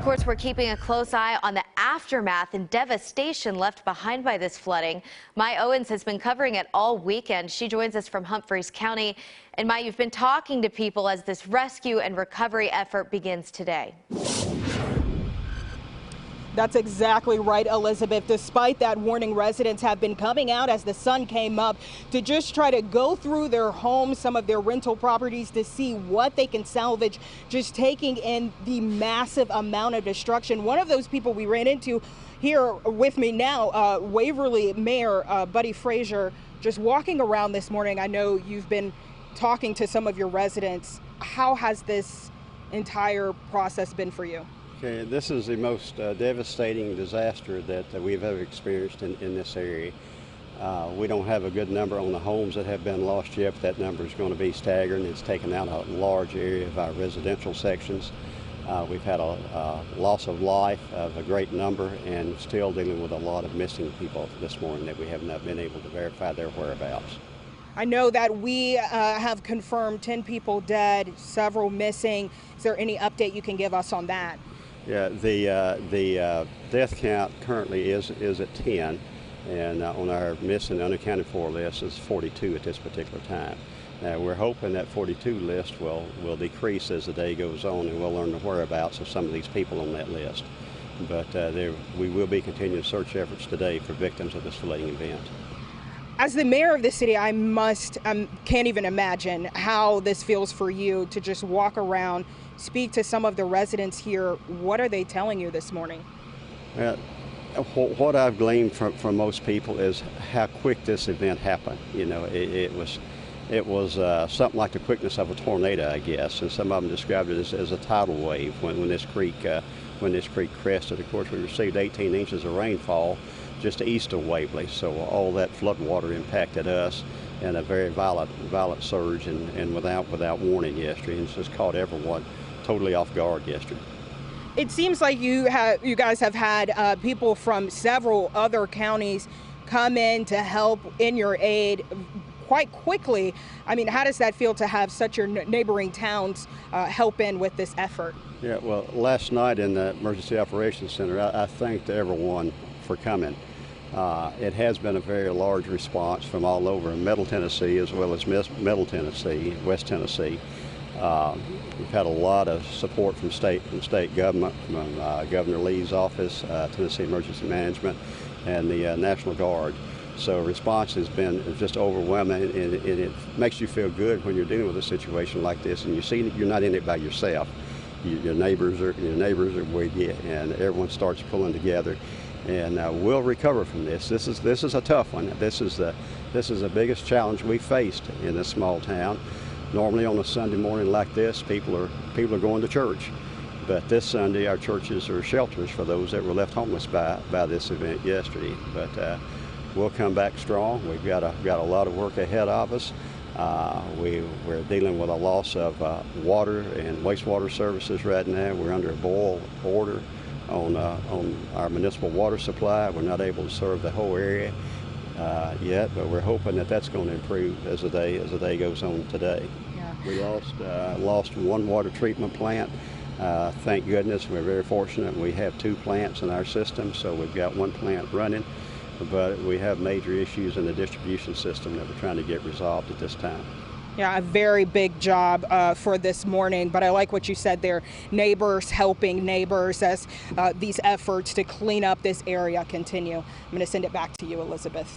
Of course, we're keeping a close eye on the aftermath and devastation left behind by this flooding. Mai Owens has been covering it all weekend. She joins us from Humphreys County. And Mai, you've been talking to people as this rescue and recovery effort begins today. That's exactly right, Elizabeth. Despite that warning, residents have been coming out as the sun came up to just try to go through their homes, some of their rental properties, to see what they can salvage, just taking in the massive amount of destruction. One of those people we ran into here with me now, Waverly Mayor Buddy Frazier, just walking around this morning. I know you've been talking to some of your residents. How has this entire process been for you? Okay, this is the most devastating disaster that we've ever experienced in this area. We don't have a good number on the homes that have been lost yet, but that number is going to be staggering. It's taken out a large area of our residential sections. We've had a loss of life of a great number, and still dealing with a lot of missing people this morning that we have not been able to verify their whereabouts. I know that we have confirmed 10 people dead, several missing. Is there any update you can give us on that? Yeah, the death count currently is at 10, and on our missing unaccounted for list is 42 at this particular time. Now we're hoping that 42 list will decrease as the day goes on, and we'll learn the whereabouts of some of these people on that list. But we will be continuing search efforts today for victims of this flooding event. As the mayor of the city, I can't even imagine how this feels for you to just walk around, speak to some of the residents here. What are they telling you this morning? What I've gleaned from most people is how quick this event happened. You know, it was something like the quickness of a tornado, I guess, and some of them described it as a tidal wave when this creek crested. Of course, we received 18 inches of rainfall just east of Waverly, so all that flood water impacted us in a very violent surge and without warning yesterday, and it's just caught everyone totally off guard yesterday. It seems like you guys have had people from several other counties come in to help in your aid quite quickly. I mean, how does that feel to have such your neighboring towns help in with this effort? Yeah, well, last night in the Emergency Operations Center, I thanked everyone for coming. It has been a very large response from all over Middle Tennessee as well as Middle Tennessee, West Tennessee. We've had a lot of support from state government, from Governor Lee's office, Tennessee Emergency Management, and the National Guard. So response has been just overwhelming, and it makes you feel good when you're dealing with a situation like this, and you see that you're not in it by yourself. Your neighbors are with you, and everyone starts pulling together. And we'll recover from this. This is a tough one. This is the biggest challenge we faced in this small town. Normally on a Sunday morning like this, people are going to church, but this Sunday our churches are shelters for those that were left homeless by this event yesterday. But we'll come back strong. We've got a lot of work ahead of us. We're dealing with a loss of water and wastewater services right now. We're under a boil order on our municipal water supply. We're not able to serve the whole area yet, but we're hoping that that's going to improve as the day goes on today. Yeah. We lost one water treatment plant. Thank goodness, we're very fortunate. We have 2 plants in our system, so we've got 1 plant running, but we have major issues in the distribution system that we're trying to get resolved at this time. Yeah, a very big job for this morning, but I like what you said there, neighbors helping neighbors as these efforts to clean up this area continue. I'm going to send it back to you, Elizabeth.